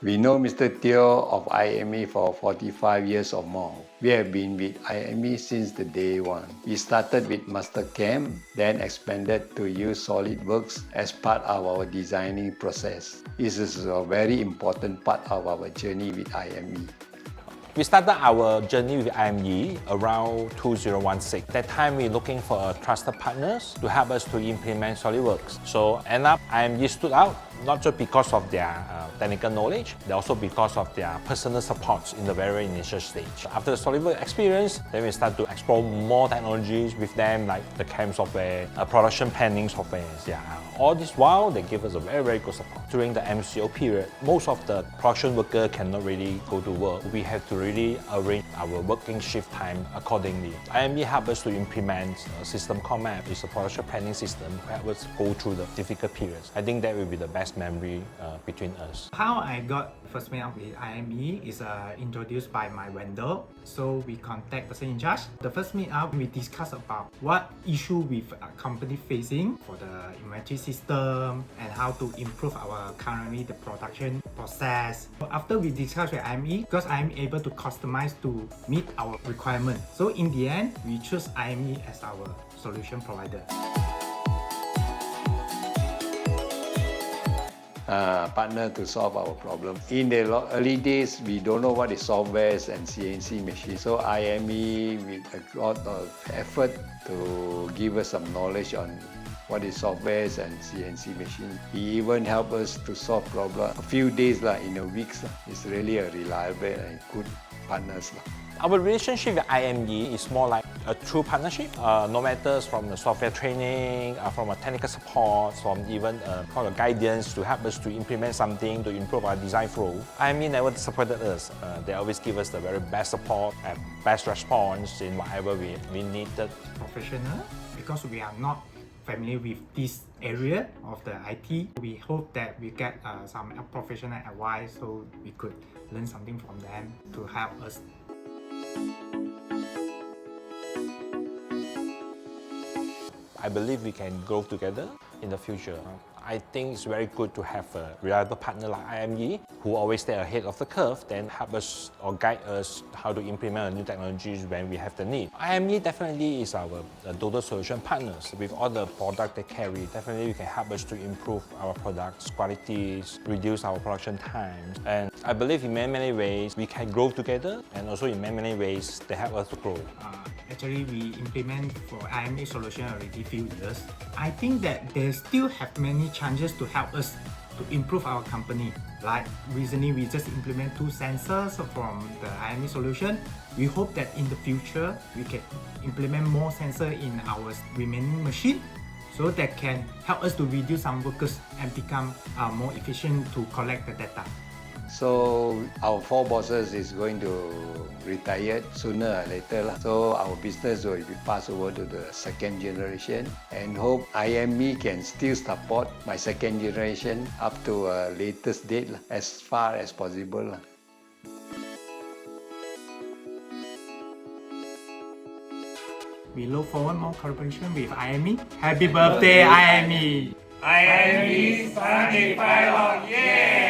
We know Mr. Teo of 𝐲𝐸 for 45 years or more. We have been with 𝐲𝐸 since the day one. We started with Mastercam, then expanded to use SolidWorks as part of our designing process. This is a very important part of our journey with 𝐲𝐸. We started our journey with 𝐲𝐸 around 2016. That time we're looking for a trusted partners to help us to implement SolidWorks. So end up 𝐲𝐸 stood out, not just because of their technical knowledge, but also because of their personal support in the very initial stage. After the SolidWorks experience, then we start to explore more technologies with them, like the CAM software, production planning software. Yeah. All this while, they give us a very good support. During the MCO period, most of the production worker cannot really go to work. We have to really arrange our working shift time accordingly. 𝐲𝐸 helped us to implement a system called MAP. It's a production planning system to help us go through the difficult periods. I think that will be the best memory between us. How I got first meet up with 𝐲𝐸 is introduced by my vendor. So we contact person in charge. The first meet up, we discuss about what issue with a company facing for the inventory system and how to improve our currently the production process. After we discuss with 𝐲𝐸, because 𝐲𝐸 able to customize to meet our requirement. So in the end, we choose 𝐲𝐸 as our solution provider. Partner to solve our problem. In the early days, we don't know what is softwares and CNC machines. So 𝐲𝐸, with a lot of effort to give us some knowledge on what is softwares and CNC machines. He even helped us to solve problems a few days, in a week. It's really a reliable and good partners. Our relationship with 𝐲𝐸 is more like a true partnership. No matter from the software training, from a technical support, from even kind of guidance to help us to implement something to improve our design flow. 𝐲𝐸 never disappointed us. They always give us the very best support and best response in whatever we needed. Professional, because we are not familiar with this area of the IT. We hope that we get some professional advice so we could learn something from them to help us. I believe we can grow together in the future. I think it's very good to have a reliable partner like 𝐲𝐸 who always stay ahead of the curve, then help us or guide us how to implement new technologies when we have the need. 𝐲𝐸 definitely is our total solution partners. With all the products they carry, definitely can help us to improve our products' qualities, reduce our production times. And I believe in many ways we can grow together, and also in many ways they help us to grow. Actually, we implement for 𝐲𝐸 solution already few years. I think that they still have many chances to help us to improve our company. Like recently, we just implement 2 sensors from the 𝐲𝐸 solution. We hope that in the future, we can implement more sensors in our remaining machine, so that can help us to reduce some workers and become more efficient to collect the data. So our 4 bosses is going to retire sooner or later. So our business will be passed over to the 2nd generation, and hope 𝐲𝐸 can still support my 2nd generation up to a latest date as far as possible. We look forward more collaboration with 𝐲𝐸. Happy birthday, 𝐲𝐸! 𝐲𝐸 35 long, yeah!